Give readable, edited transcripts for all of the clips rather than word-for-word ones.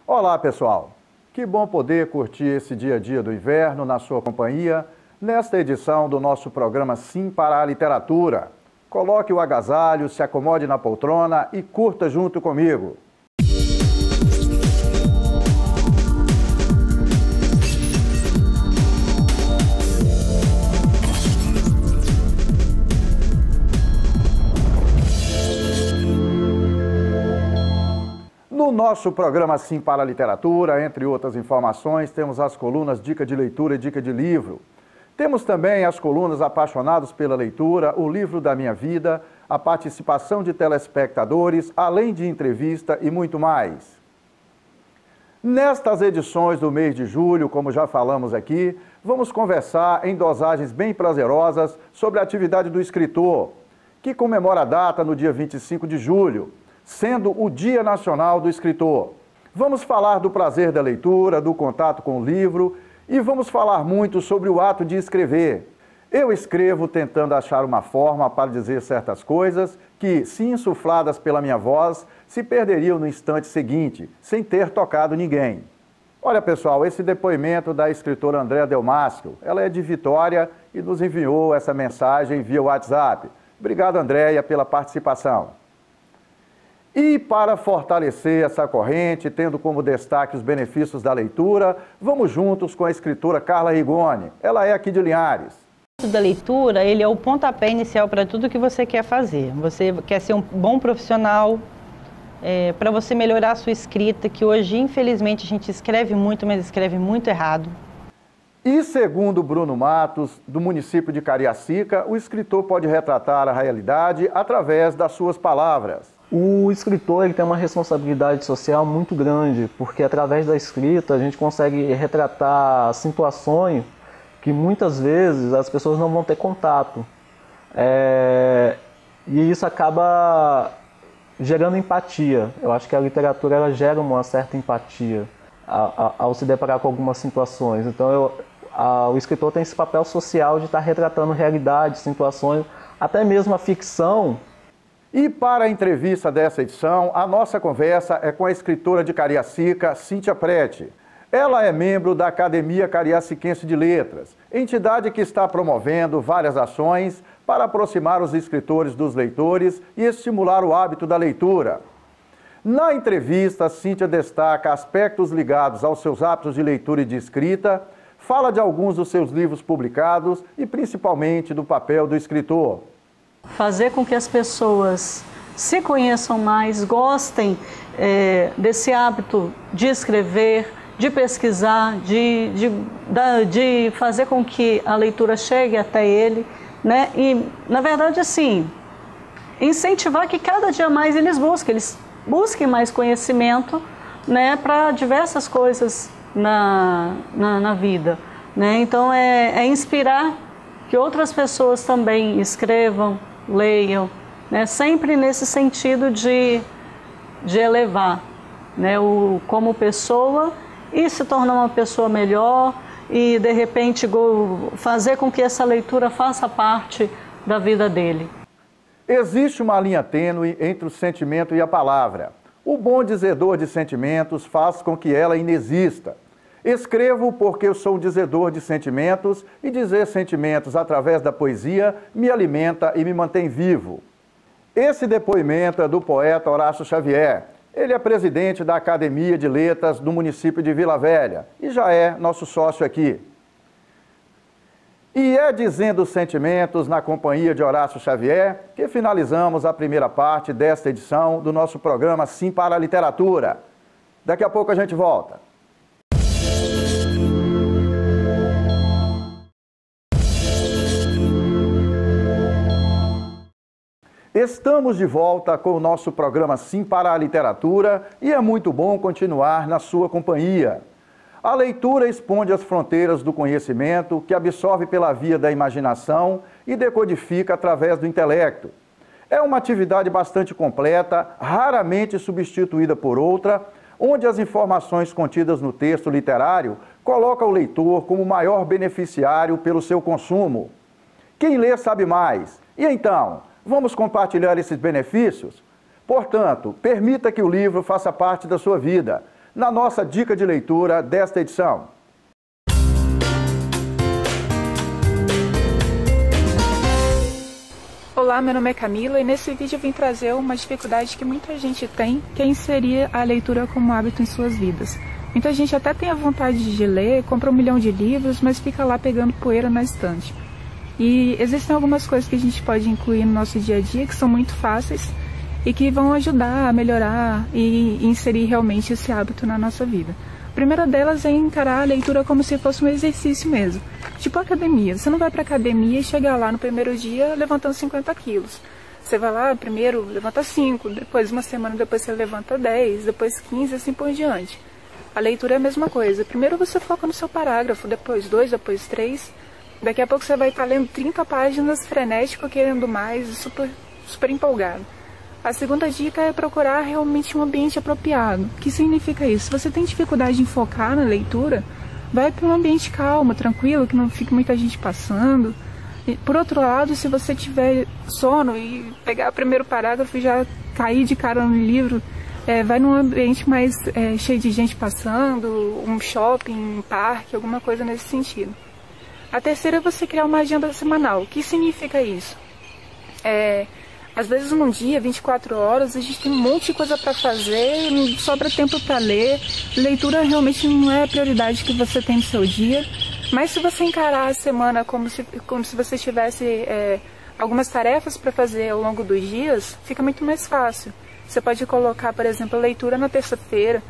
Olá, pessoal! Que bom poder curtir esse dia a dia do inverno na sua companhia, nesta edição do nosso programa Sim para a Literatura. Coloque o agasalho, se acomode na poltrona e curta junto comigo. No nosso programa Sim para a Literatura, entre outras informações, temos as colunas Dica de Leitura e Dica de Livro. Temos também as colunas Apaixonados pela Leitura, O Livro da Minha Vida, a participação de telespectadores, além de entrevista e muito mais. Nestas edições do mês de julho, como já falamos aqui, vamos conversar em dosagens bem prazerosas sobre a atividade do escritor, que comemora a data no dia 25 de julho, sendo o Dia Nacional do Escritor. Vamos falar do prazer da leitura, do contato com o livro e vamos falar muito sobre o ato de escrever. Eu escrevo tentando achar uma forma para dizer certas coisas que, se insufladas pela minha voz, se perderiam no instante seguinte, sem ter tocado ninguém. Olha, pessoal, esse depoimento da escritora Andréa Delmascio, ela é de Vitória e nos enviou essa mensagem via WhatsApp. Obrigado, Andréia, pela participação. E para fortalecer essa corrente, tendo como destaque os benefícios da leitura, vamos juntos com a escritora Carla Rigoni. Ela é aqui de Linhares. O da leitura, ele é o pontapé inicial para tudo que você quer fazer. Você quer ser um bom profissional, para você melhorar a sua escrita, que hoje, infelizmente, a gente escreve muito, mas escreve muito errado. E segundo Bruno Matos, do município de Cariacica, o escritor pode retratar a realidade através das suas palavras. O escritor ele tem uma responsabilidade social muito grande, porque através da escrita a gente consegue retratar situações que muitas vezes as pessoas não vão ter contato. E isso acaba gerando empatia. Eu acho que a literatura ela gera uma certa empatia ao se deparar com algumas situações. Então o escritor tem esse papel social de estar retratando realidades, situações, até mesmo a ficção. E para a entrevista dessa edição, a nossa conversa é com a escritora de Cariacica, Cíntia Prete. Ela é membro da Academia Cariaciquense de Letras, entidade que está promovendo várias ações para aproximar os escritores dos leitores e estimular o hábito da leitura. Na entrevista, Cíntia destaca aspectos ligados aos seus hábitos de leitura e de escrita, fala de alguns dos seus livros publicados e principalmente do papel do escritor. Fazer com que as pessoas se conheçam mais, gostem desse hábito de escrever, de pesquisar, de fazer com que a leitura chegue até ele, né? E, na verdade, assim, incentivar que cada dia mais eles busquem mais conhecimento, né, para diversas coisas na vida, né? Então, é inspirar que outras pessoas também escrevam, leiam, né? Sempre nesse sentido de elevar, né? Como pessoa e se tornar uma pessoa melhor e, de repente, fazer com que essa leitura faça parte da vida dele. Existe uma linha tênue entre o sentimento e a palavra. O bom dizedor de sentimentos faz com que ela inexista. Escrevo porque eu sou um dizedor de sentimentos e dizer sentimentos através da poesia me alimenta e me mantém vivo. Esse depoimento é do poeta Horácio Xavier. Ele é presidente da Academia de Letras do município de Vila Velha e já é nosso sócio aqui. E é dizendo sentimentos na companhia de Horácio Xavier que finalizamos a primeira parte desta edição do nosso programa Sim para a Literatura. Daqui a pouco a gente volta. Estamos de volta com o nosso programa Sim para a Literatura e é muito bom continuar na sua companhia. A leitura expande as fronteiras do conhecimento, que absorve pela via da imaginação e decodifica através do intelecto. É uma atividade bastante completa, raramente substituída por outra, onde as informações contidas no texto literário colocam o leitor como o maior beneficiário pelo seu consumo. Quem lê sabe mais. E então, vamos compartilhar esses benefícios? Portanto, permita que o livro faça parte da sua vida. na nossa dica de leitura desta edição. Olá, meu nome é Camila e nesse vídeo eu vim trazer uma dificuldade que muita gente tem, que é inserir a leitura como hábito em suas vidas. Muita gente até tem a vontade de ler, compra 1 milhão de livros, mas fica lá pegando poeira na estante. E existem algumas coisas que a gente pode incluir no nosso dia a dia que são muito fáceis e que vão ajudar a melhorar e inserir realmente esse hábito na nossa vida. A primeira delas é encarar a leitura como se fosse um exercício mesmo, tipo academia. Você não vai para academia e chega lá no primeiro dia levantando 50 quilos. Você vai lá, primeiro levanta 5, depois uma semana depois você levanta 10, depois 15, assim por diante. A leitura é a mesma coisa. Primeiro você foca no seu parágrafo, depois 2, depois 3. Daqui a pouco você vai estar lendo 30 páginas frenético, querendo mais, super empolgado. A segunda dica é procurar realmente um ambiente apropriado. O que significa isso? Se você tem dificuldade em focar na leitura, vai para um ambiente calmo, tranquilo, que não fique muita gente passando. E, por outro lado, se você tiver sono e pegar o primeiro parágrafo e já cair de cara no livro, vai num ambiente mais cheio de gente passando, um shopping, um parque, alguma coisa nesse sentido. A terceira é você criar uma agenda semanal. O que significa isso? Às vezes num dia, 24 horas, a gente tem um monte de coisa para fazer, não sobra tempo para ler. Leitura realmente não é a prioridade que você tem no seu dia. Mas se você encarar a semana como se você tivesse algumas tarefas para fazer ao longo dos dias, fica muito mais fácil. Você pode colocar, por exemplo, a leitura na terça-feira,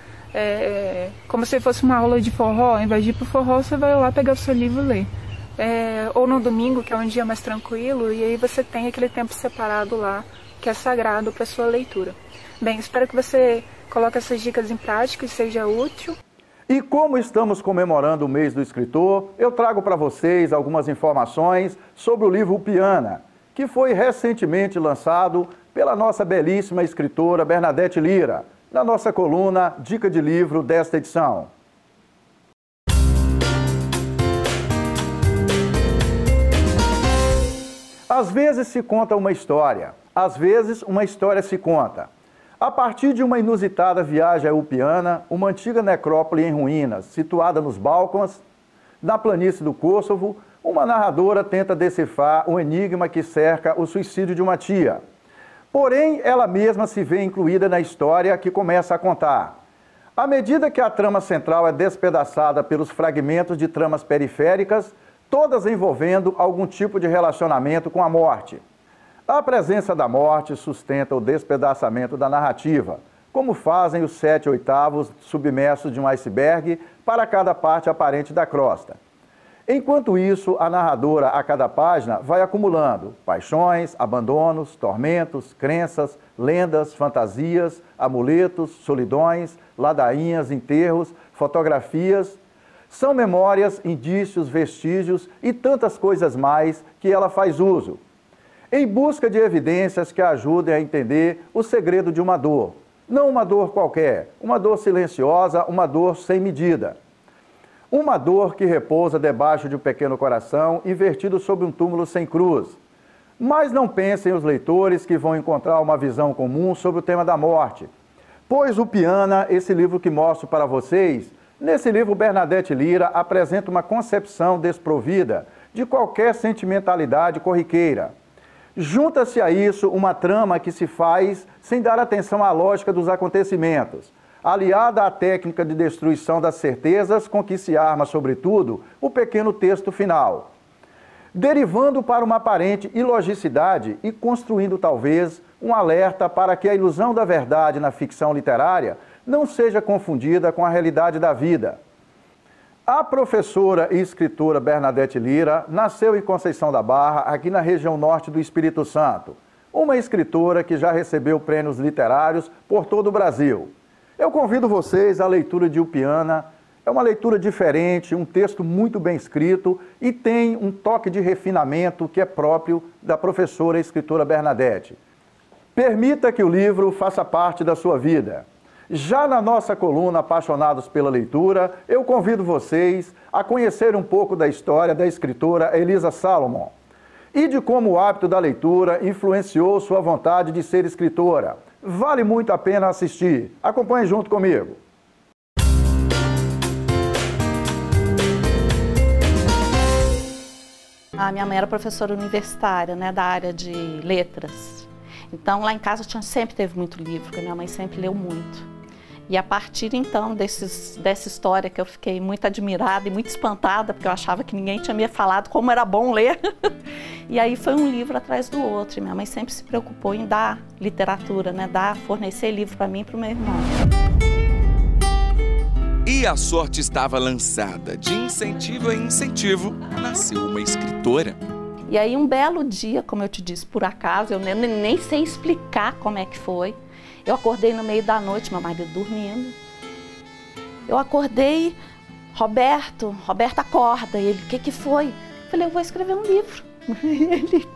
como se fosse uma aula de forró. Ao invés de ir para o forró, você vai lá pegar o seu livro e ler. Ou no domingo, que é um dia mais tranquilo, e aí você tem aquele tempo separado lá, que é sagrado para sua leitura. Bem, espero que você coloque essas dicas em prática e seja útil. E como estamos comemorando o mês do escritor, eu trago para vocês algumas informações sobre o livro Upiana, que foi recentemente lançado pela nossa belíssima escritora Bernadette Lira, na nossa coluna Dica de Livro desta edição. Às vezes se conta uma história, às vezes uma história se conta. A partir de uma inusitada viagem a Upiana, uma antiga necrópole em ruínas, situada nos Balcãs, na planície do Kosovo, uma narradora tenta decifrar o enigma que cerca o suicídio de uma tia. Porém, ela mesma se vê incluída na história que começa a contar. À medida que a trama central é despedaçada pelos fragmentos de tramas periféricas, todas envolvendo algum tipo de relacionamento com a morte. A presença da morte sustenta o despedaçamento da narrativa, como fazem os 7/8 submersos de um iceberg para cada parte aparente da crosta. Enquanto isso, a narradora, a cada página, vai acumulando paixões, abandonos, tormentos, crenças, lendas, fantasias, amuletos, solidões, ladainhas, enterros, fotografias. São memórias, indícios, vestígios e tantas coisas mais que ela faz uso, em busca de evidências que a ajudem a entender o segredo de uma dor. Não uma dor qualquer, uma dor silenciosa, uma dor sem medida. Uma dor que repousa debaixo de um pequeno coração invertido sobre um túmulo sem cruz. Mas não pensem os leitores que vão encontrar uma visão comum sobre o tema da morte. Pois Upiana, esse livro que mostro para vocês, nesse livro, Bernadette Lira apresenta uma concepção desprovida de qualquer sentimentalidade corriqueira. Junta-se a isso uma trama que se faz sem dar atenção à lógica dos acontecimentos, aliada à técnica de destruição das certezas com que se arma, sobretudo, o pequeno texto final, derivando para uma aparente ilogicidade e construindo, talvez, um alerta para que a ilusão da verdade na ficção literária não seja confundida com a realidade da vida. A professora e escritora Bernadette Lira nasceu em Conceição da Barra, aqui na região norte do Espírito Santo. Uma escritora que já recebeu prêmios literários por todo o Brasil. Eu convido vocês à leitura de Upiana. É uma leitura diferente, um texto muito bem escrito e tem um toque de refinamento que é próprio da professora e escritora Bernadette. Permita que o livro faça parte da sua vida. Já na nossa coluna Apaixonados pela Leitura, eu convido vocês a conhecer um pouco da história da escritora Elisa Salomon e de como o hábito da leitura influenciou sua vontade de ser escritora. Vale muito a pena assistir. Acompanhe junto comigo. A minha mãe era professora universitária, né, da área de letras. Então, lá em casa sempre teve muito livro, porque minha mãe sempre leu muito. E a partir, então, dessa história que eu fiquei muito admirada e muito espantada, porque eu achava que ninguém tinha me falado como era bom ler. E aí foi um livro atrás do outro. E minha mãe sempre se preocupou em dar literatura, né, fornecer livro para mim e para o meu irmão. E a sorte estava lançada. De incentivo em incentivo, nasceu uma escritora. E aí, um belo dia, como eu te disse, por acaso, eu nem sei explicar como é que foi. Eu acordei no meio da noite, meu marido dormindo. Eu acordei, Roberto, acorda. E ele, o que foi? Eu falei, eu vou escrever um livro. Ele,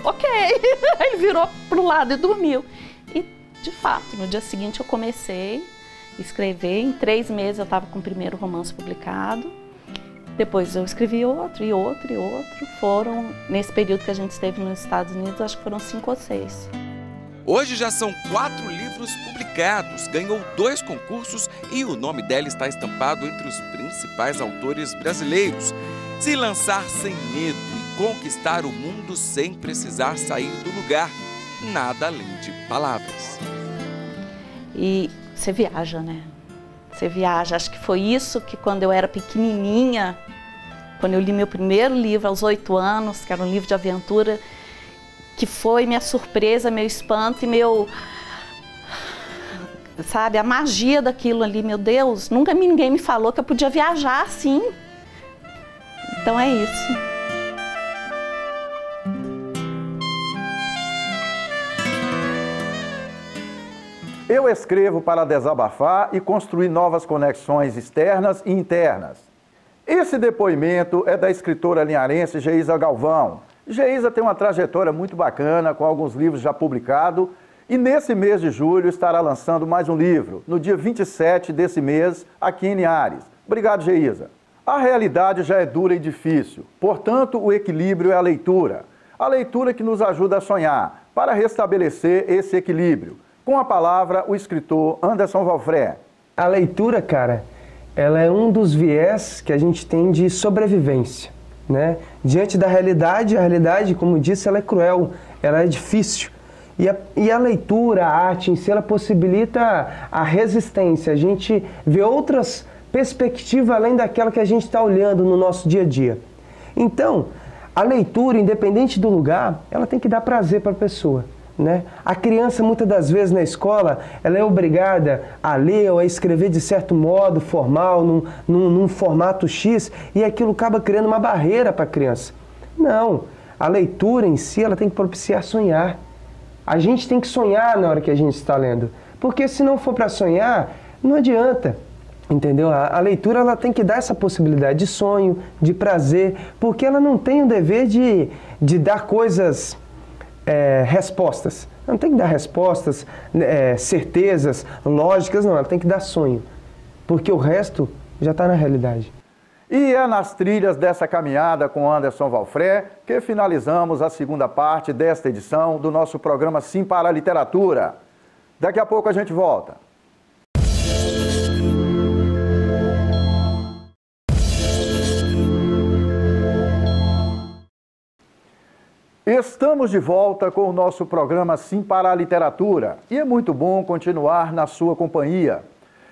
ok. Aí ele virou pro lado e dormiu. E, de fato, no dia seguinte eu comecei a escrever. Em 3 meses eu estava com o primeiro romance publicado. Depois eu escrevi outro e outro e outro. Foram, nesse período que a gente esteve nos Estados Unidos, acho que foram 5 ou 6. Hoje já são 4 livros publicados, ganhou 2 concursos e o nome dela está estampado entre os principais autores brasileiros. Se lançar sem medo e conquistar o mundo sem precisar sair do lugar, nada além de palavras. E você viaja, né? Você viaja. Acho que foi isso que quando eu era pequenininha, quando eu li meu primeiro livro aos 8 anos, que era um livro de aventura, que foi minha surpresa, meu espanto e meu, sabe, a magia daquilo ali, meu Deus, nunca ninguém me falou que eu podia viajar assim. Então é isso. Eu escrevo para desabafar e construir novas conexões externas e internas. Esse depoimento é da escritora linharense Geisa Galvão. Geisa tem uma trajetória muito bacana, com alguns livros já publicados, e nesse mês de julho estará lançando mais um livro, no dia 27 desse mês, aqui em Linhares. Obrigado, Geisa. A realidade já é dura e difícil, portanto, o equilíbrio é a leitura. A leitura que nos ajuda a sonhar, para restabelecer esse equilíbrio. Com a palavra, o escritor Anderson Valfré. A leitura, cara, ela é um dos viés que a gente tem de sobrevivência. Né? Diante da realidade, a realidade, como disse, ela é cruel, ela é difícil. E a leitura, a arte em si, ela possibilita a resistência, a gente vê outras perspectivas além daquela que a gente está olhando no nosso dia a dia. Então, a leitura, independente do lugar, ela tem que dar prazer para a pessoa. Né? A criança, muitas das vezes na escola, ela é obrigada a ler ou a escrever de certo modo, formal, num formato X, e aquilo acaba criando uma barreira para a criança. Não, a leitura em si, ela tem que propiciar sonhar. A gente tem que sonhar na hora que a gente está lendo, porque se não for para sonhar, não adianta. Entendeu? A leitura, ela tem que dar essa possibilidade de sonho, de prazer, porque ela não tem o dever de dar coisas... respostas. Não tem que dar respostas, certezas, lógicas, não. Ela tem que dar sonho, porque o resto já está na realidade. E é nas trilhas dessa caminhada com Anderson Valfré que finalizamos a segunda parte desta edição do nosso programa Sim para a Literatura. Daqui a pouco a gente volta. Estamos de volta com o nosso programa Sim para a Literatura e é muito bom continuar na sua companhia.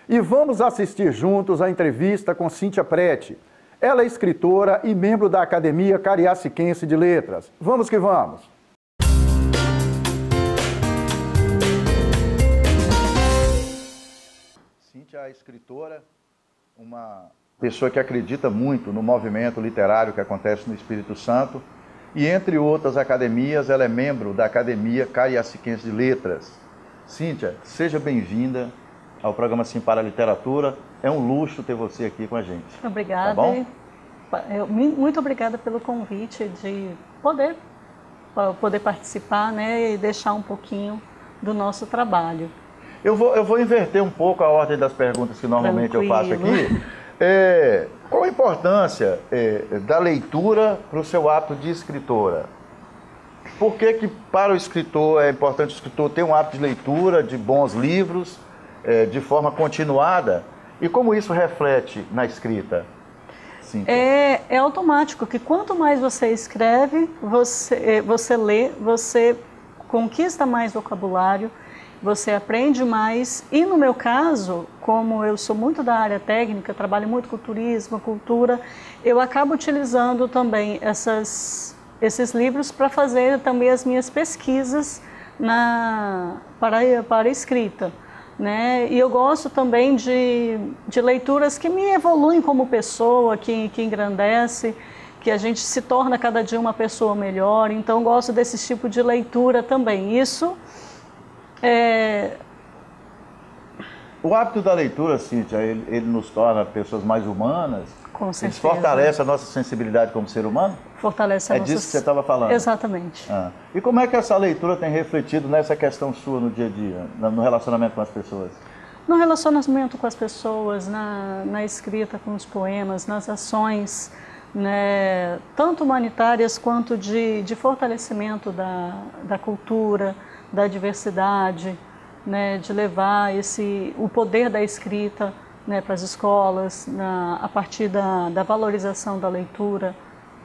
E vamos assistir juntos a entrevista com Cíntia Prete. Ela é escritora e membro da Academia Cariaciquense de Letras. Vamos que vamos! Cíntia é escritora, uma pessoa que acredita muito no movimento literário que acontece no Espírito Santo. E, entre outras academias, ela é membro da Academia Cariaciquense de Letras. Cíntia, seja bem-vinda ao programa Sim para a Literatura. É um luxo ter você aqui com a gente. Obrigada. Tá bom? Muito obrigada pelo convite de poder participar, né, e deixar um pouquinho do nosso trabalho. Eu vou inverter um pouco a ordem das perguntas que normalmente eu faço aqui. Qual a importância da leitura para o seu hábito de escritora? Por que para o escritor é importante o escritor ter um hábito de leitura, de bons livros, de forma continuada? E como isso reflete na escrita? Sim. É automático, que quanto mais você escreve, você lê, você conquista mais vocabulário, você aprende mais. E no meu caso, como eu sou muito da área técnica, trabalho muito com turismo, cultura, eu acabo utilizando também esses livros para fazer também as minhas pesquisas para a escrita. Né? E eu gosto também de leituras que me evoluem como pessoa, que engrandece, que a gente se torna cada dia uma pessoa melhor. Então, gosto desse tipo de leitura também. Isso O hábito da leitura, Cíntia, ele nos torna pessoas mais humanas? Com certeza. Ele fortalece a nossa sensibilidade como ser humano? Fortalece a nossa... É disso que você estava falando? Exatamente. E como é que essa leitura tem refletido nessa questão sua no dia a dia, no relacionamento com as pessoas? No relacionamento com as pessoas, na escrita com os poemas, nas ações, né, tanto humanitárias quanto de fortalecimento da cultura, da diversidade, né, de levar o poder da escrita, né, para as escolas, a partir da valorização da leitura.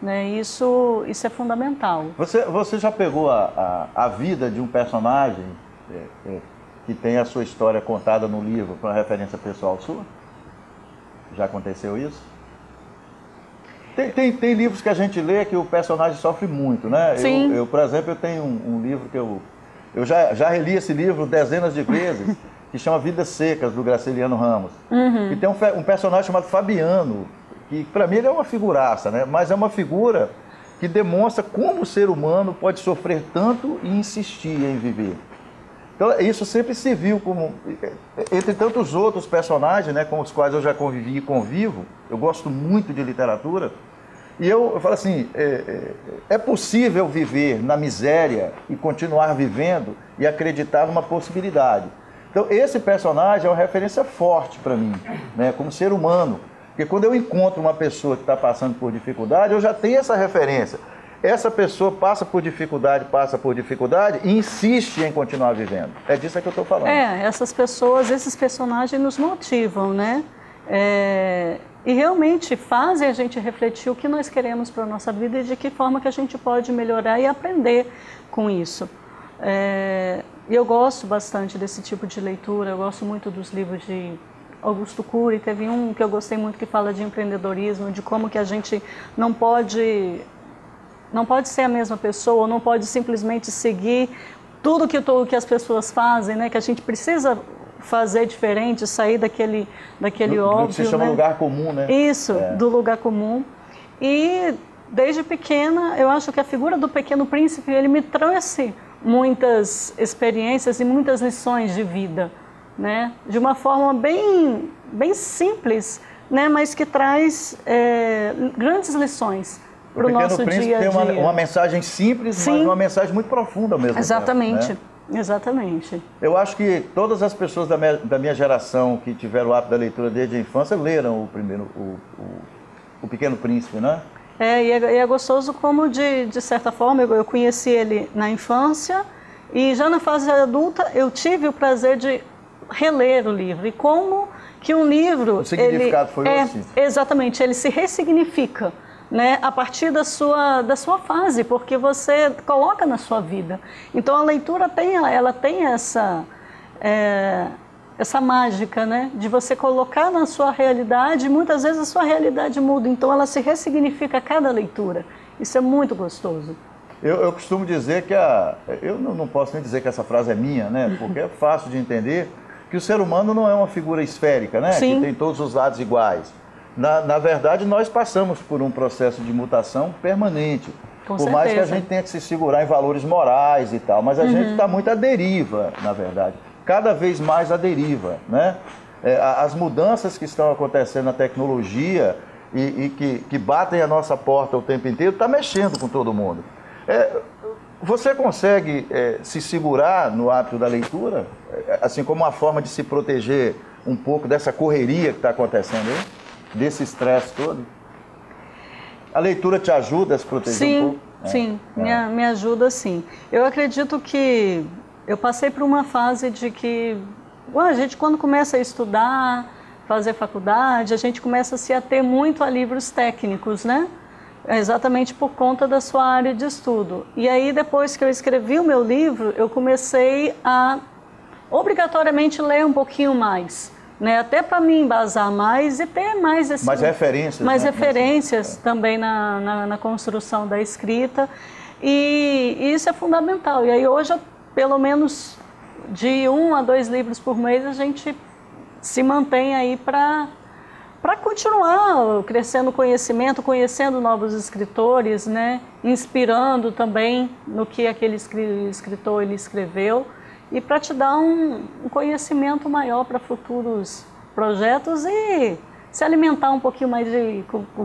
Né, isso é fundamental. Você já pegou a vida de um personagem que tem a sua história contada no livro para referência pessoal sua? Já aconteceu isso? Tem livros que a gente lê que o personagem sofre muito, né? Sim. Eu, por exemplo, eu tenho um livro que eu já reli esse livro dezenas de vezes, que chama Vidas Secas, do Graciliano Ramos. Uhum. E tem um personagem chamado Fabiano, que para mim ele é uma figuraça, né? Mas é uma figura que demonstra como o ser humano pode sofrer tanto e insistir em viver. Então isso sempre se viu como, entre tantos outros personagens, né, com os quais eu já convivi e convivo, eu gosto muito de literatura, e eu falo assim, é possível viver na miséria e continuar vivendo e acreditar numa possibilidade. Então esse personagem é uma referência forte para mim, né, como ser humano. Porque quando eu encontro uma pessoa que está passando por dificuldade, eu já tenho essa referência. Essa pessoa passa por dificuldade e insiste em continuar vivendo. É disso que eu estou falando. Essas pessoas, esses personagens nos motivam, né? E realmente fazem a gente refletir o que nós queremos para a nossa vida e de que forma que a gente pode melhorar e aprender com isso. E eu gosto bastante desse tipo de leitura, eu gosto muito dos livros de Augusto Cury. Teve um que eu gostei muito que fala de empreendedorismo, de como que a gente não pode ser a mesma pessoa, não pode simplesmente seguir tudo que as pessoas fazem, né? Que a gente precisa fazer diferente, sair daquele óbvio, que se chama, né? Lugar comum, né? Isso, do lugar comum. E desde pequena, eu acho que a figura do Pequeno Príncipe, ele me trouxe muitas experiências e muitas lições de vida, né? De uma forma bem simples, né? Mas que traz grandes lições para o nosso dia a dia. Tem uma mensagem simples, sim, mas uma mensagem muito profunda ao mesmo tempo. Exatamente, né? Exatamente. Eu acho que todas as pessoas da minha geração que tiveram o hábito da leitura desde a infância leram o Pequeno Príncipe, né? E é gostoso como, de certa forma, eu conheci ele na infância e já na fase adulta eu tive o prazer de reler o livro. E como que um livro... O significado foi assim. Exatamente, ele se ressignifica, né, a partir da sua fase, porque você coloca na sua vida. Então a leitura tem essa mágica, né, de você colocar na sua realidade, e muitas vezes a sua realidade muda, então ela se ressignifica a cada leitura. Isso é muito gostoso. Eu costumo dizer que eu não posso nem dizer que essa frase é minha, né, porque é fácil de entender que o ser humano não é uma figura esférica, né, sim, que tem todos os lados iguais. Na verdade, nós passamos por um processo de mutação permanente. Por mais que a gente tenha que se segurar em valores morais e tal, mas a gente está muito à deriva, na verdade. Cada vez mais à deriva, né? As mudanças que estão acontecendo na tecnologia e que batem a nossa porta o tempo inteiro, está mexendo com todo mundo. Você consegue se segurar no hábito da leitura, assim como uma forma de se proteger um pouco dessa correria que está acontecendo aí? Desse estresse todo? A leitura te ajuda a se proteger um pouco? Sim, me ajuda sim. Eu acredito que eu passei por uma fase de que a gente, quando começa a estudar, fazer faculdade, a gente começa a se ater muito a livros técnicos, né? Exatamente por conta da sua área de estudo. E aí, depois que eu escrevi o meu livro, eu comecei a obrigatoriamente ler um pouquinho mais, né? Até para me embasar mais e ter mais referências, mais né? referências também na construção da escrita. E isso é fundamental. E aí hoje, pelo menos de 1 a 2 livros por mês, a gente se mantém aí para continuar crescendo conhecimento, conhecendo novos escritores, né? Inspirando também no que aquele escritor ele escreveu e para te dar um conhecimento maior para futuros projetos e se alimentar um pouquinho mais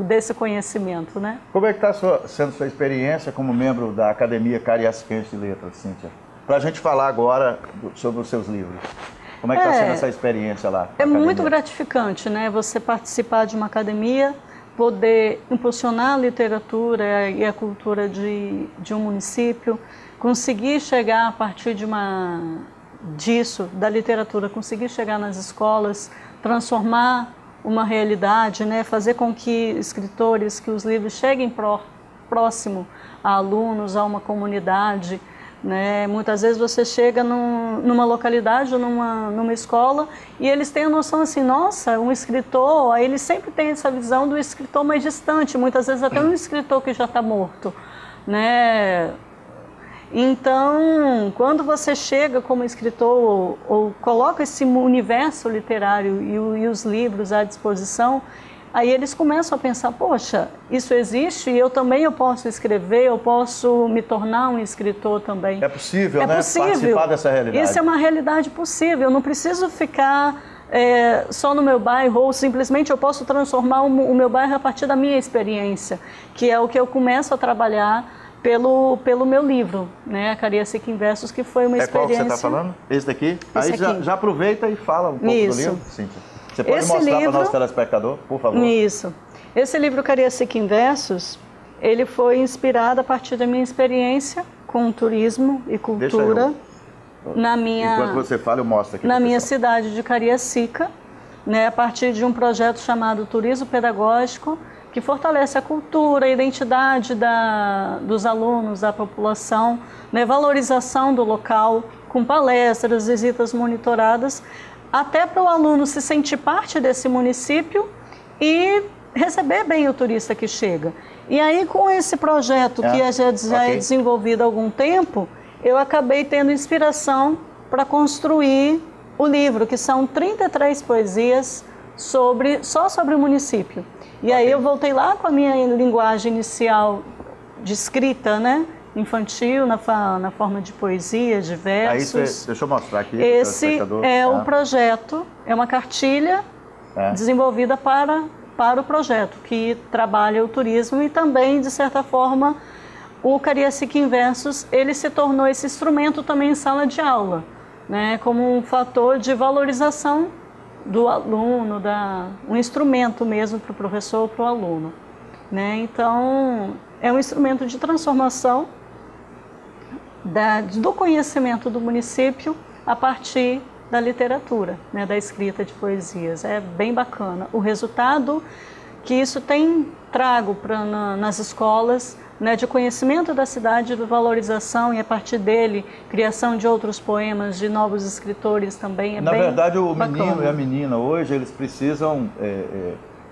desse conhecimento, né? Como é que está sendo sua experiência como membro da Academia Cariaciquense de Letras, Cíntia? Para a gente falar agora sobre os seus livros. Como é que está sendo essa experiência lá? É muito gratificante, né? Você participar de uma academia, poder impulsionar a literatura e a cultura de um município, conseguir chegar a partir disso, da literatura, conseguir chegar nas escolas, transformar uma realidade, né? Fazer com que escritores, que os livros cheguem próximo a alunos, a uma comunidade, né? Muitas vezes você chega numa localidade ou numa escola e eles têm a noção assim, nossa, um escritor, aí eles sempre têm essa visão do escritor mais distante, muitas vezes até um escritor que já está morto, né? Então, quando você chega como escritor ou coloca esse universo literário e os livros à disposição, aí eles começam a pensar, poxa, isso existe e eu posso escrever, eu posso me tornar um escritor também. É possível, né? Participar dessa realidade. Isso é uma realidade possível, eu não preciso ficar só no meu bairro ou simplesmente eu posso transformar o meu bairro a partir da minha experiência, que é o que eu começo a trabalhar pelo meu livro, né? Cariacica em Versos, que foi uma experiência... Qual que você está falando? Esse daqui? Esse aí já aproveita e fala um pouco do livro, Cíntia. Você pode mostrar para o nosso telespectador, por favor? Isso. Esse livro, Cariacica em Versos, ele foi inspirado a partir da minha experiência com turismo e cultura enquanto você fala, eu mostro aqui. Na minha cidade de Cariacica, né? A partir de um projeto chamado Turismo Pedagógico, que fortalece a cultura, a identidade dos alunos, da população, né? Valorização do local, com palestras, visitas monitoradas, até para o aluno se sentir parte desse município e receber bem o turista que chega. E aí, com esse projeto que já é desenvolvido há algum tempo, eu acabei tendo inspiração para construir o livro, que são 33 poesias só sobre o município. E aí eu voltei lá com a minha linguagem inicial de escrita, né? Infantil, na forma de poesia, de versos. Deixa eu mostrar aqui. Esse é o projeto, é uma cartilha desenvolvida para o projeto, que trabalha o turismo e também, de certa forma, o Cariacica em Versos, ele se tornou esse instrumento também em sala de aula, né? Como um fator de valorização do aluno, um instrumento mesmo para o professor ou para o aluno, né? Então, é um instrumento de transformação do conhecimento do município a partir da literatura, né? Da escrita de poesias. É bem bacana. O resultado que isso tem trago nas escolas, né? De conhecimento da cidade, de valorização e a partir dele, criação de outros poemas, de novos escritores também. Na verdade, o menino e a menina hoje, eles precisam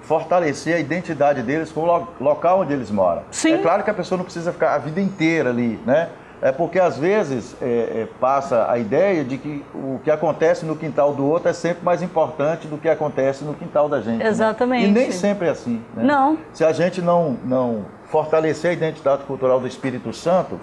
fortalecer a identidade deles com o local onde eles moram. Sim. É claro que a pessoa não precisa ficar a vida inteira ali, né? É porque às vezes passa a ideia de que o que acontece no quintal do outro é sempre mais importante do que acontece no quintal da gente. Exatamente. Né? E nem sempre é assim, né? Não. Se a gente não fortalecer a identidade cultural do Espírito Santo,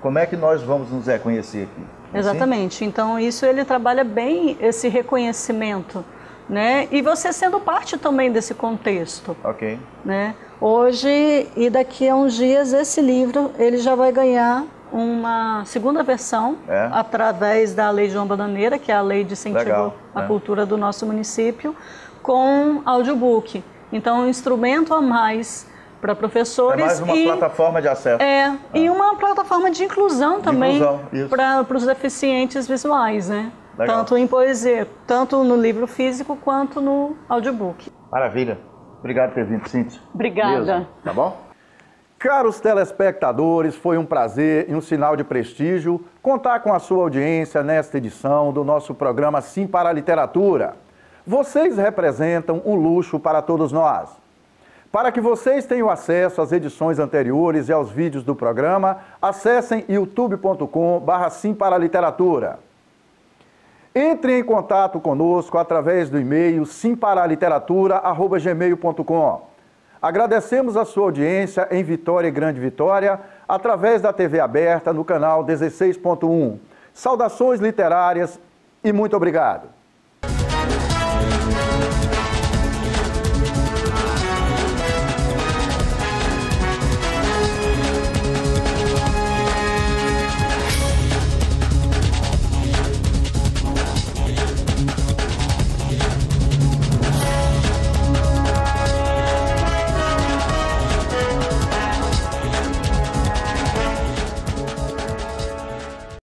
como é que nós vamos nos reconhecer aqui? Exatamente. Assim? Então isso ele trabalha bem esse reconhecimento, né? E você sendo parte também desse contexto. Ok. Né? Hoje e daqui a uns dias esse livro ele já vai ganhar uma segunda versão através da Lei João Bananeira, que é a lei de incentivo à cultura do nosso município, com audiobook. Então, um instrumento a mais para professores. É mais uma plataforma de acesso. E uma plataforma de inclusão também para os deficientes visuais, né? Legal. Tanto em poesia, tanto no livro físico quanto no audiobook. Maravilha. Obrigado por ter vindo, Cíntia. Obrigada. Mesmo, tá bom? Caros telespectadores, foi um prazer e um sinal de prestígio contar com a sua audiência nesta edição do nosso programa Sim para a Literatura. Vocês representam um luxo para todos nós. Para que vocês tenham acesso às edições anteriores e aos vídeos do programa, acessem youtube.com/simparaliteratura. Entre em contato conosco através do e-mail simparaliteratura@gmail.com. Agradecemos a sua audiência em Vitória e Grande Vitória, através da TV aberta no canal 16.1. Saudações literárias e muito obrigado.